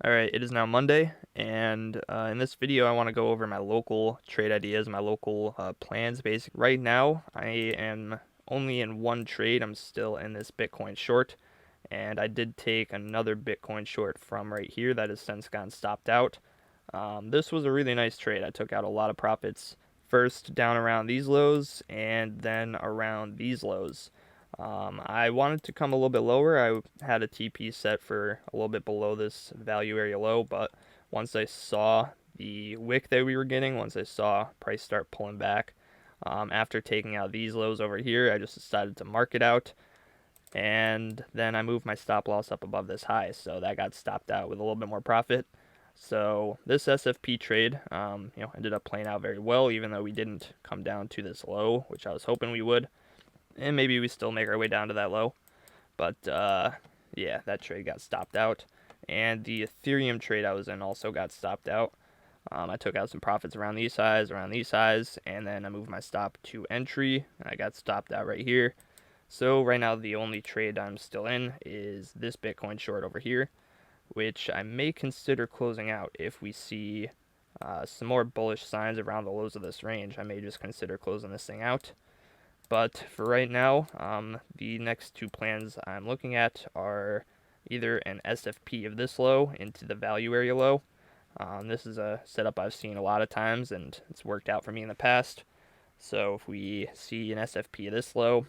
Alright, it is now Monday, and in this video I want to go over my local trade ideas, my local plans. Basically, right now I am only in one trade. I'm still in this Bitcoin short, and I did take another Bitcoin short from right here that has since gotten stopped out. This was a really nice trade. I took out a lot of profits, first down around these lows, and then around these lows. I wanted to come a little bit lower. I had a TP set for a little bit below this value area low, but once I saw the wick that we were getting, once I saw price start pulling back, after taking out these lows over here, I just decided to mark it out, and then I moved my stop loss up above this high, so that got stopped out with a little bit more profit. So this SFP trade, ended up playing out very well, even though we didn't come down to this low, which I was hoping we would, and maybe we still make our way down to that low. But yeah, that trade got stopped out, and the Ethereum trade I was in also got stopped out. I took out some profits around these highs, and then I moved my stop to entry. I got stopped out right here. So right now the only trade I'm still in is this Bitcoin short over here, which I may consider closing out if we see some more bullish signs around the lows of this range. I may just consider closing this thing out. But for right now, the next two plans I'm looking at are either an SFP of this low into the value area low. This is a setup I've seen a lot of times, and it's worked out for me in the past. So if we see an SFP of this low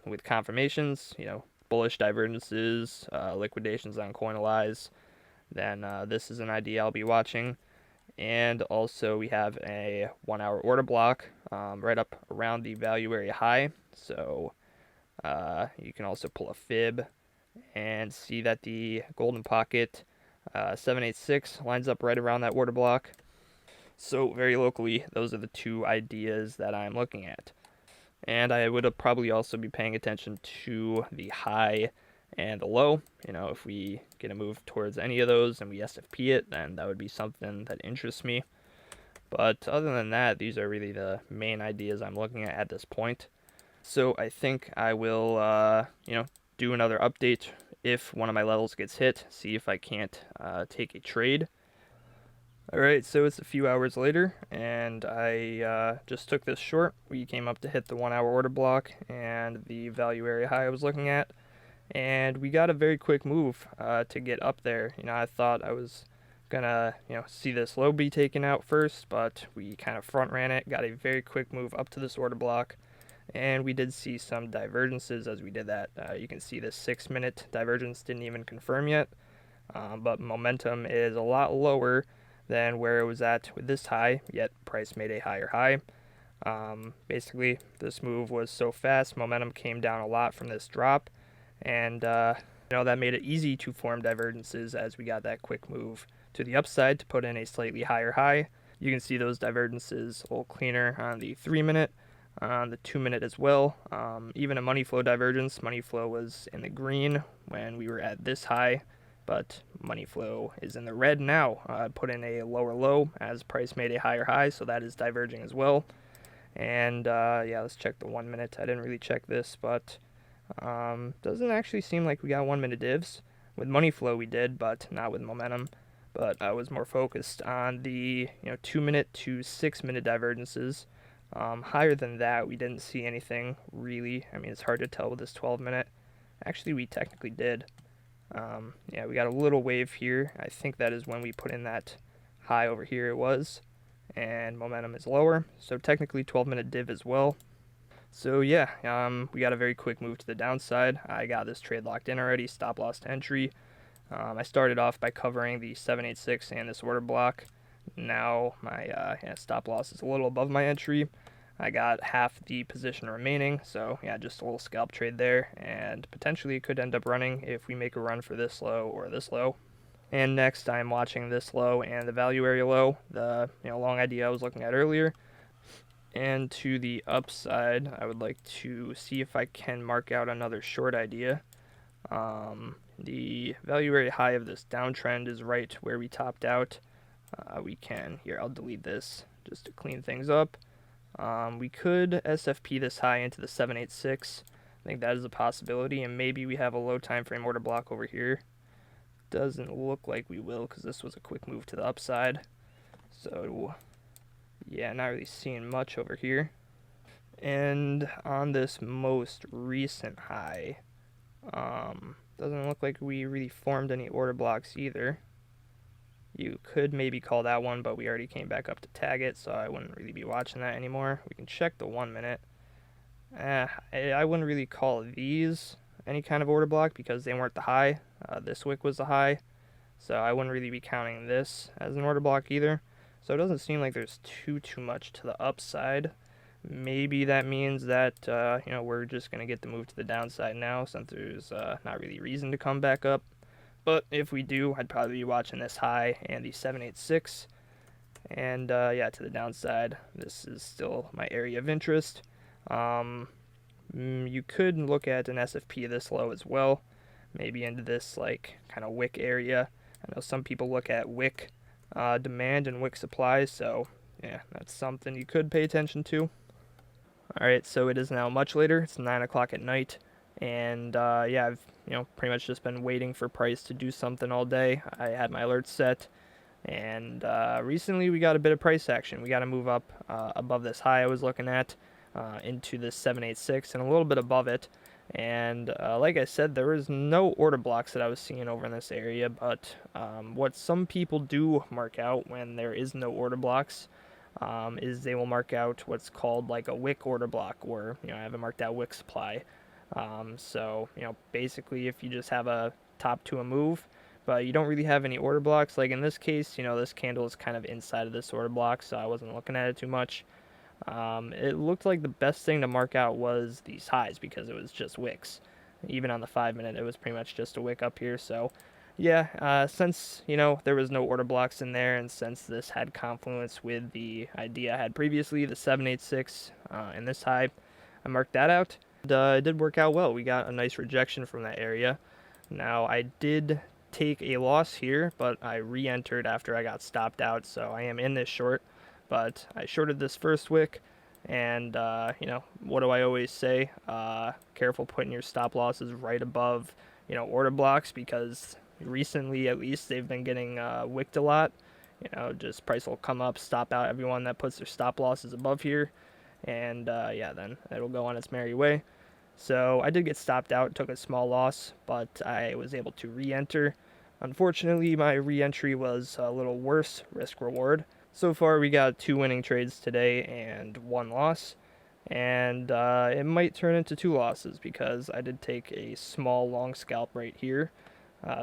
with confirmations, bullish divergences, liquidations on Coinalyze, then this is an idea I'll be watching. And also we have a 1 hour order block right up around the value area high. So you can also pull a fib and see that the golden pocket 786 lines up right around that order block. So very locally, those are the two ideas that I'm looking at. And I would probably also be paying attention to the high and the low. If we get a move towards any of those and we SFP it, then that would be something that interests me. But other than that, these are really the main ideas I'm looking at this point. So I think I will, do another update if one of my levels gets hit, see if I can't take a trade. Alright, so it's a few hours later, and I just took this short. We came up to hit the 1 hour order block and the value area high I was looking at, and we got a very quick move to get up there. I thought I was gonna, see this low be taken out first, but we kind of front ran it, got a very quick move up to this order block, and we did see some divergences as we did that. You can see this 6 minute divergence didn't even confirm yet, but momentum is a lot lower than where it was at with this high, yet price made a higher high. Basically, this move was so fast, momentum came down a lot from this drop, and that made it easy to form divergences as we got that quick move to the upside to put in a slightly higher high. You can see those divergences a little cleaner on the 3 minute, on the 2 minute as well. Even a money flow divergence, money flow was in the green when we were at this high, but money flow is in the red now. Put in a lower low as price made a higher high, so that is diverging as well. And yeah, let's check the 1 minute. I didn't really check this, but doesn't actually seem like we got 1 minute divs. With money flow we did, but not with momentum. But I was more focused on the 2 minute to 6 minute divergences. Higher than that, we didn't see anything really. I mean, it's hard to tell with this 12 minute. Actually, we technically did. Yeah, we got a little wave here. I think that is when we put in that high over here it was. And momentum is lower. So technically 12 minute div as well. So yeah, we got a very quick move to the downside. I got this trade locked in already, stop loss to entry. I started off by covering the 786 and this order block. Now my stop loss is a little above my entry. I got half the position remaining, so yeah, just a little scalp trade there, and potentially it could end up running if we make a run for this low or this low. And next, I'm watching this low and the value area low, the long idea I was looking at earlier. And to the upside, I would like to see if I can mark out another short idea. The value area high of this downtrend is right where we topped out. I'll delete this just to clean things up. We could SFP this high into the 786. I think that is a possibility, and maybe we have a low time frame order block over here. doesn't look like we will because this was a quick move to the upside. So yeah, not really seeing much over here. And on this most recent high, doesn't look like we really formed any order blocks either. You could maybe call that one, but we already came back up to tag it, so I wouldn't really be watching that anymore. We can check the 1 minute. I wouldn't really call these any kind of order block because they weren't the high. This wick was the high, so I wouldn't really be counting this as an order block either. So it doesn't seem like there's too much to the upside. Maybe that means that we're just going to get the move to the downside now since there's not really reason to come back up. But if we do, I'd probably be watching this high and the 786. And yeah, to the downside, this is still my area of interest. You could look at an SFP this low as well, maybe into this like kind of wick area. I know some people look at wick demand and wick supply, so yeah, that's something you could pay attention to. Alright, so it is now much later. It's 9 o'clock at night, and yeah, I've pretty much just been waiting for price to do something all day. I had my alerts set, and recently we got a bit of price action. We got to move up above this high I was looking at into this 786 and a little bit above it. And like I said, there was no order blocks that I was seeing over in this area, but what some people do mark out when there is no order blocks is they will mark out what's called like a wick order block, or I have it marked out wick supply. So basically if you just have a top to a move but you don't really have any order blocks, like in this case, this candle is kind of inside of this order block, so I wasn't looking at it too much. It looked like the best thing to mark out was these highs because it was just wicks. Even on the 5 minute, it was pretty much just a wick up here. So yeah, since there was no order blocks in there, and since this had confluence with the idea I had previously, the 786 and this high, I marked that out. And, it did work out well. We got a nice rejection from that area. Now I did take a loss here, but I re-entered after I got stopped out, so I am in this short. But I shorted this first wick, and what do I always say? Careful putting your stop losses right above order blocks, because recently at least they've been getting wicked a lot. Just price will come up, stop out everyone that puts their stop losses above here, and yeah, then it'll go on its merry way. So I did get stopped out, took a small loss, but I was able to re-enter. Unfortunately, my re-entry was a little worse risk reward. So far, we got 2 winning trades today and 1 loss, and it might turn into 2 losses because I did take a small long scalp right here.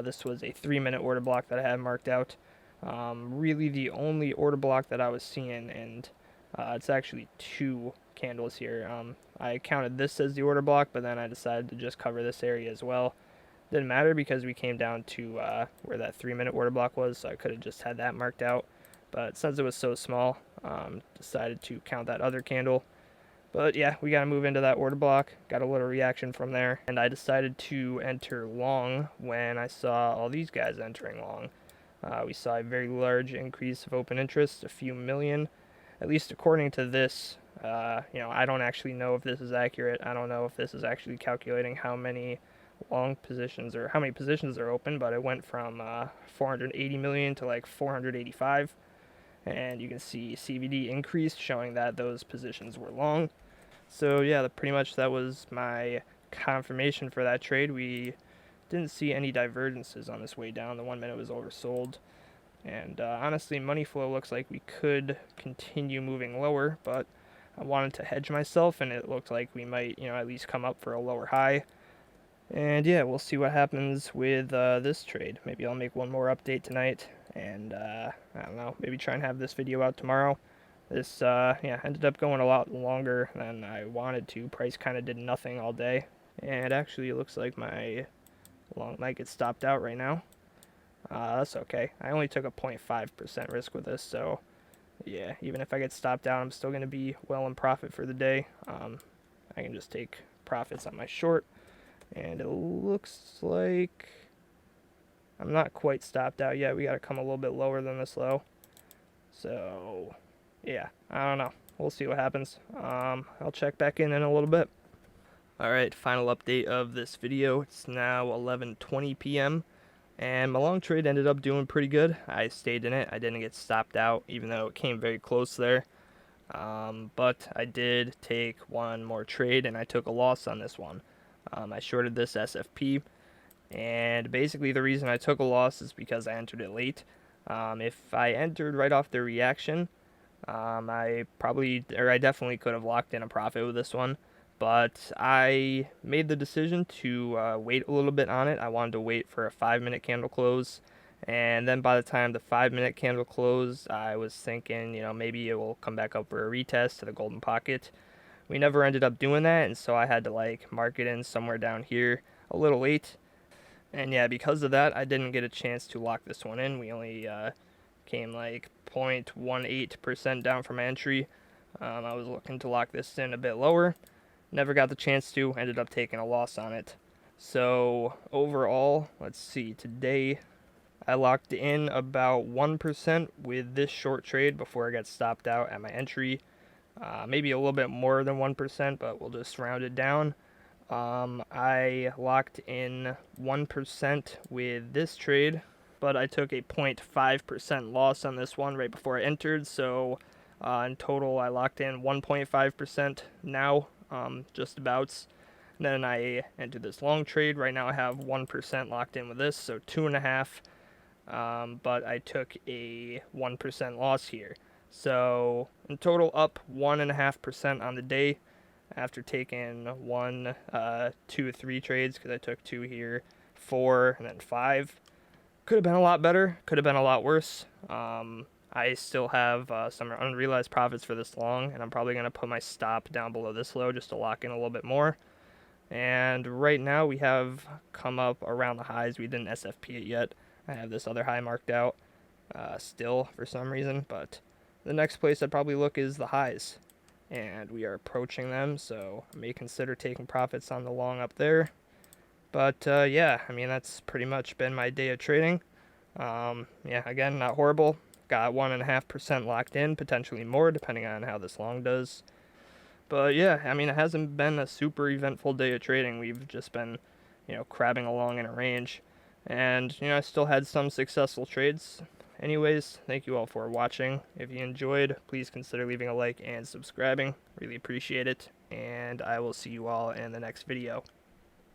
This was a 3 minute order block that I had marked out. Really the only order block that I was seeing, and it's actually 2 candles here. I counted this as the order block, but then I decided to just cover this area as well. Didn't matter because we came down to where that 3 minute order block was, so I could have just had that marked out. But since it was so small, decided to count that other candle. But yeah, we got to move into that order block. Got a little reaction from there. And I decided to enter long when I saw all these guys entering long. We saw a very large increase of open interest, a few million. At least according to this, I don't actually know if this is accurate. I don't know if this is actually calculating how many long positions or how many positions are open, but it went from 480 million to like 485. And you can see CVD increased, showing that those positions were long. So yeah, pretty much that was my confirmation for that trade. We didn't see any divergences on this way down. The 1 minute was oversold. And honestly, money flow looks like we could continue moving lower, but I wanted to hedge myself, and it looked like we might, at least come up for a lower high. And yeah, we'll see what happens with this trade. Maybe I'll make one more update tonight, and I don't know, maybe try and have this video out tomorrow. This ended up going a lot longer than I wanted to. Price kind of did nothing all day, and actually it looks like my long might get stopped out right now. That's okay. I only took a 0.5% risk with this, so yeah, even if I get stopped out, I'm still going to be well in profit for the day. I can just take profits on my short. And it looks like I'm not quite stopped out yet. We got to come a little bit lower than this low. So, yeah, I don't know. We'll see what happens. I'll check back in a little bit. Alright, final update of this video. It's now 11:20 p.m. And my long trade ended up doing pretty good. I stayed in it. I didn't get stopped out, even though it came very close there. But I did take one more trade, and I took a loss on this one. I shorted this SFP, and basically the reason I took a loss is because I entered it late. If I entered right off the reaction, I definitely could have locked in a profit with this one, but I made the decision to wait a little bit on it. I wanted to wait for a 5-minute candle close, and then by the time the 5-minute candle closed, I was thinking, maybe it will come back up for a retest to the golden pocket. We never ended up doing that, and so I had to mark it in somewhere down here a little late. And yeah, because of that, I didn't get a chance to lock this one in. We only came 0.18% down from my entry. I was looking to lock this in a bit lower. Never got the chance to. Ended up taking a loss on it. So overall, let's see. Today, I locked in about 1% with this short trade before I got stopped out at my entry. Maybe a little bit more than 1%, but we'll just round it down. I locked in 1% with this trade, but I took a 0.5% loss on this one right before I entered, so in total I locked in 1.5% now, just about. Then I entered this long trade. Right now I have 1% locked in with this, so 2.5%, but I took a 1% loss here. So in total up 1.5% on the day, after taking 1, 2, 3 trades, because I took 2 here, 4, and then 5. Could have been a lot better, could have been a lot worse. I still have some unrealized profits for this long, and I'm probably going to put my stop down below this low just to lock in a little bit more. And right now we have come up around the highs. We didn't SFP it yet. I have this other high marked out still for some reason, but the next place I'd probably look is the highs. And we are approaching them, so I may consider taking profits on the long up there. But yeah, that's pretty much been my day of trading. Yeah, again, not horrible. Got 1.5% locked in, potentially more, depending on how this long does. But yeah, it hasn't been a super eventful day of trading. We've just been, crabbing along in a range. And, I still had some successful trades. Anyways, thank you all for watching. If you enjoyed, please consider leaving a like and subscribing. Really appreciate it. And I will see you all in the next video.